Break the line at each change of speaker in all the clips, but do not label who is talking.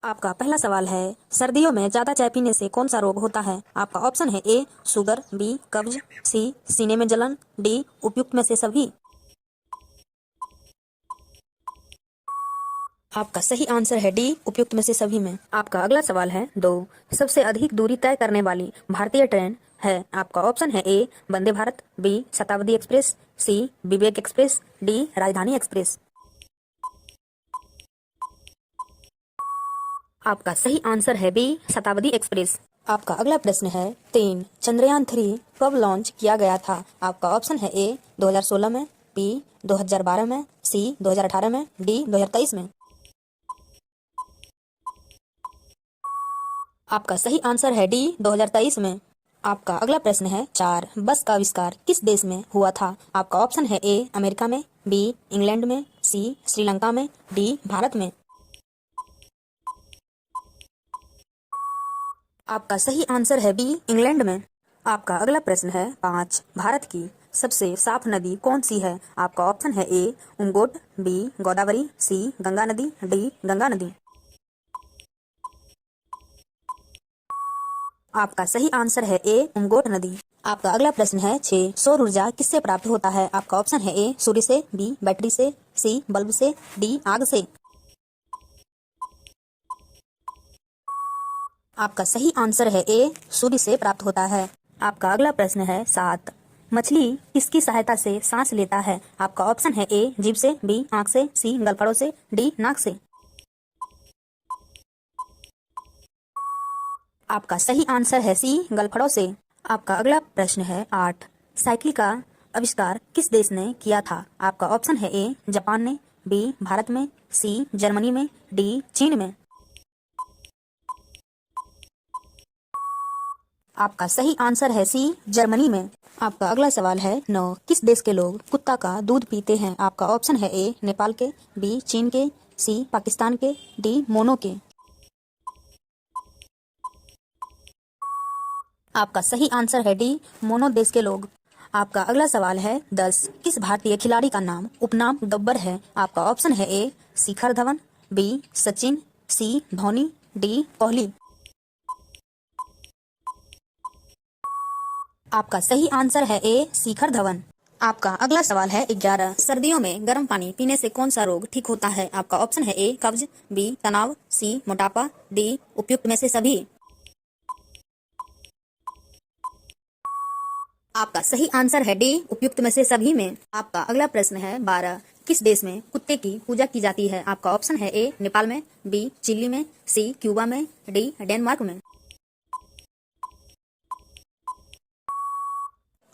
आपका पहला सवाल है, सर्दियों में ज्यादा चाय पीने से कौन सा रोग होता है? आपका ऑप्शन है ए शुगर, बी कब्ज, सी सीने में जलन, डी उपयुक्त में से सभी। आपका सही आंसर है डी उपयुक्त में से सभी में। आपका अगला सवाल है, दो सबसे अधिक दूरी तय करने वाली भारतीय ट्रेन है। आपका ऑप्शन है ए वंदे भारत, बी शताब्दी एक्सप्रेस, सी विवेक एक्सप्रेस, डी राजधानी एक्सप्रेस। आपका सही आंसर है बी शताब्दी एक्सप्रेस। आपका अगला प्रश्न है, तीन चंद्रयान 3 कब लॉन्च किया गया था? आपका ऑप्शन है ए 2016 में, बी 2012 में, सी 2018 में, डी 2023 में। आपका सही आंसर है डी 2023 में। आपका अगला प्रश्न है, चार बस का आविष्कार किस देश में हुआ था? आपका ऑप्शन है ए अमेरिका में, बी इंग्लैंड में, सी श्रीलंका में, डी भारत में। आपका सही आंसर है बी इंग्लैंड में। आपका अगला प्रश्न है, पाँच भारत की सबसे साफ नदी कौन सी है? आपका ऑप्शन है ए उमगोट, बी गोदावरी, सी गंगा नदी, डी गंगा नदी। आपका सही आंसर है ए उमगोट नदी। आपका अगला प्रश्न है, छह सौर ऊर्जा किससे प्राप्त होता है? आपका ऑप्शन है ए सूर्य से, बी बैटरी से, सी बल्ब से, डी आग से। आपका सही आंसर है ए सूर्य से प्राप्त होता है। आपका अगला प्रश्न है, सात मछली किसकी सहायता से सांस लेता है? आपका ऑप्शन है ए जीभ से, बी आंख से, सी गलफड़ों से, डी नाक से। आपका सही आंसर है सी गलफड़ों से। आपका अगला प्रश्न है, आठ साइकिल का आविष्कार किस देश ने किया था? आपका ऑप्शन है ए जापान ने, बी भारत में, सी जर्मनी में, डी चीन में। आपका सही आंसर है सी जर्मनी में। आपका अगला सवाल है, नौ किस देश के लोग कुत्ता का दूध पीते हैं? आपका ऑप्शन है ए नेपाल के, बी चीन के, सी पाकिस्तान के, डी मोनो के। आपका सही आंसर है डी मोनो देश के लोग। आपका अगला सवाल है, 10 किस भारतीय खिलाड़ी का नाम उपनाम गब्बर है? आपका ऑप्शन है ए शिखर धवन, बी सचिन, सी धोनी, डी कोहली। आपका सही आंसर है ए शिखर धवन। आपका अगला सवाल है, 11 सर्दियों में गर्म पानी पीने से कौन सा रोग ठीक होता है? आपका ऑप्शन है ए कब्ज, बी तनाव, सी मोटापा, डी उपयुक्त में से सभी। आपका सही आंसर है डी उपयुक्त में से सभी में। आपका अगला प्रश्न है, 12 किस देश में कुत्ते की पूजा की जाती है? आपका ऑप्शन है ए नेपाल में, बी चिली में, सी क्यूबा में, डी डेनमार्क में।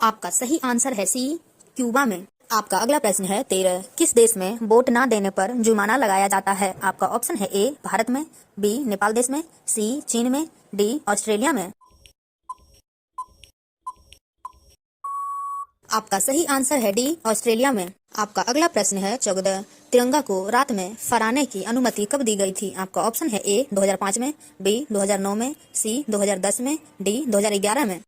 आपका सही आंसर है सी क्यूबा में। आपका अगला प्रश्न है, 13 किस देश में वोट न देने पर जुर्माना लगाया जाता है? आपका ऑप्शन है ए भारत में, बी नेपाल देश में, सी चीन में, डी ऑस्ट्रेलिया में। आपका सही आंसर है डी ऑस्ट्रेलिया में। आपका अगला प्रश्न है, 14 तिरंगा को रात में फहराने की अनुमति कब दी गई थी? आपका ऑप्शन है ए 2005 में, बी 2009 में, सी 2010 में, डी 2011 में।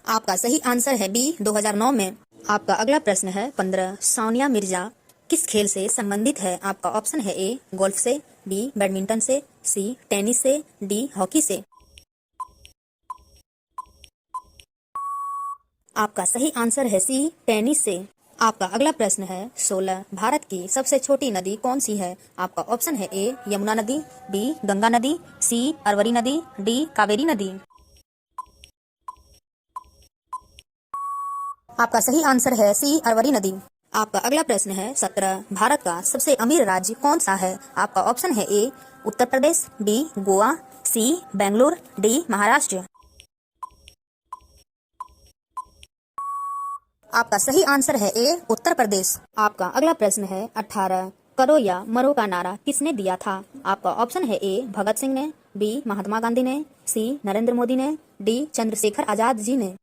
आपका सही आंसर है बी 2009 में। आपका अगला प्रश्न है, 15 सानिया मिर्जा किस खेल से संबंधित है? आपका ऑप्शन है ए गोल्फ से, बी बैडमिंटन से, सी टेनिस से, डी हॉकी से। आपका सही आंसर है सी टेनिस से। आपका अगला प्रश्न है, 16 भारत की सबसे छोटी नदी कौन सी है? आपका ऑप्शन है ए यमुना नदी, बी गंगा नदी, सी अरवरी नदी, डी कावेरी नदी। आपका सही आंसर है सी अरवरी नदी। आपका अगला प्रश्न है, 17 भारत का सबसे अमीर राज्य कौन सा है? आपका ऑप्शन है ए उत्तर प्रदेश, बी गोवा, सी बेंगलुरु, डी महाराष्ट्र। आपका सही आंसर है ए उत्तर प्रदेश। आपका अगला प्रश्न है, 18 करो या मरो का नारा किसने दिया था? आपका ऑप्शन है ए भगत सिंह ने, बी महात्मा गांधी ने, सी नरेंद्र मोदी ने, डी चंद्रशेखर आजाद जी ने।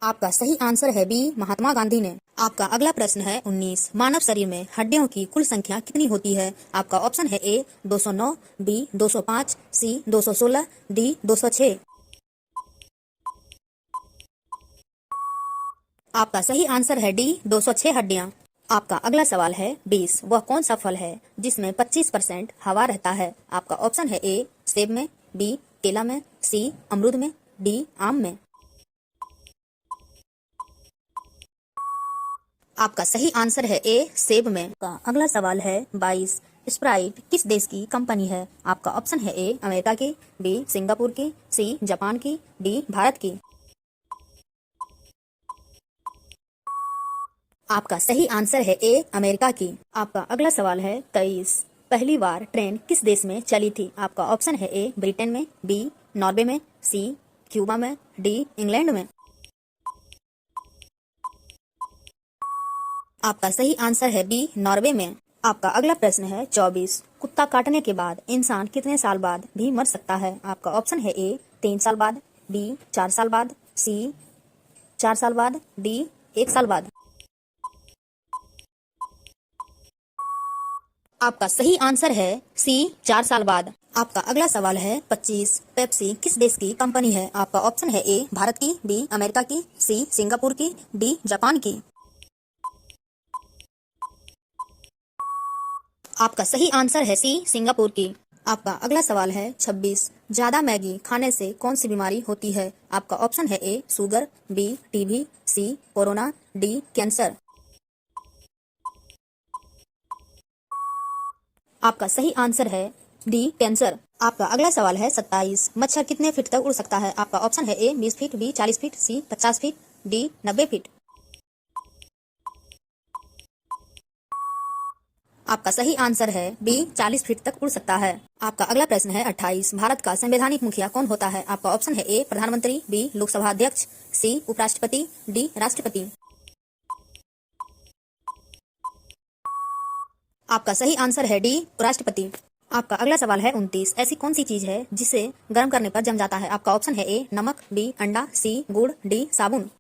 आपका सही आंसर है बी महात्मा गांधी ने। आपका अगला प्रश्न है, 19 मानव शरीर में हड्डियों की कुल संख्या कितनी होती है? आपका ऑप्शन है ए 209, बी 205, सी 216, डी 206। आपका सही आंसर है डी 206 हड्डियां। आपका अगला सवाल है 20। वह कौन सा फल है जिसमें 25% हवा रहता है? आपका ऑप्शन है ए सेब में, बी केला में, सी अमरूद में, डी आम में। आपका सही आंसर है ए सेब में। का अगला सवाल है 22। स्प्राइट किस देश की कंपनी है? आपका ऑप्शन है ए अमेरिका की, बी सिंगापुर की, सी जापान की, डी भारत की। आपका सही आंसर है ए अमेरिका की। आपका अगला सवाल है 23। पहली बार ट्रेन किस देश में चली थी? आपका ऑप्शन है ए ब्रिटेन में, बी नॉर्वे में, सी क्यूबा में, डी इंग्लैंड में। आपका सही आंसर है बी नॉर्वे में। आपका अगला प्रश्न है 24। कुत्ता काटने के बाद इंसान कितने साल बाद भी मर सकता है? आपका ऑप्शन है ए 3 साल बाद, बी 4 साल बाद, सी 4 साल बाद, डी 1 साल बाद। आपका सही आंसर है सी 4 साल बाद। आपका अगला सवाल है 25। पेप्सी किस देश की कंपनी है? आपका ऑप्शन है ए भारत की, बी अमेरिका की, सी सिंगापुर की, डी जापान की। आपका सही आंसर है सी सिंगापुर की। आपका अगला सवाल है 26। ज्यादा मैगी खाने से कौन सी बीमारी होती है? आपका ऑप्शन है A sugar, B TB, C corona, D cancer. आपका सही आंसर है डी कैंसर। आपका अगला सवाल है 27। मच्छर कितने फीट तक उड़ सकता है? आपका ऑप्शन है ए 20 फीट, बी 40 फीट, सी 50 फीट, डी 90 फीट। आपका सही आंसर है बी 40 फीट तक उड़ सकता है। आपका अगला प्रश्न है 28। भारत का संवैधानिक मुखिया कौन होता है? आपका ऑप्शन है ए प्रधानमंत्री, बी लोकसभा अध्यक्ष, सी उपराष्ट्रपति, डी राष्ट्रपति। आपका सही आंसर है डी राष्ट्रपति। आपका अगला सवाल है 29। ऐसी कौन सी चीज है जिसे गर्म करने पर जम जाता है? आपका ऑप्शन है ए नमक, बी अंडा, सी गुड़, डी साबुन।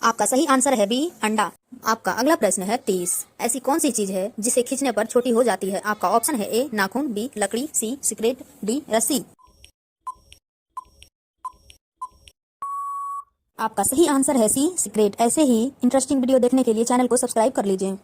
आपका सही आंसर है बी अंडा। आपका अगला प्रश्न है 30। ऐसी कौन सी चीज है जिसे खींचने पर छोटी हो जाती है? आपका ऑप्शन है ए नाखून, बी लकड़ी, सी सिगरेट, डी रस्सी। आपका सही आंसर है सी सिगरेट। ऐसे ही इंटरेस्टिंग वीडियो देखने के लिए चैनल को सब्सक्राइब कर लीजिए।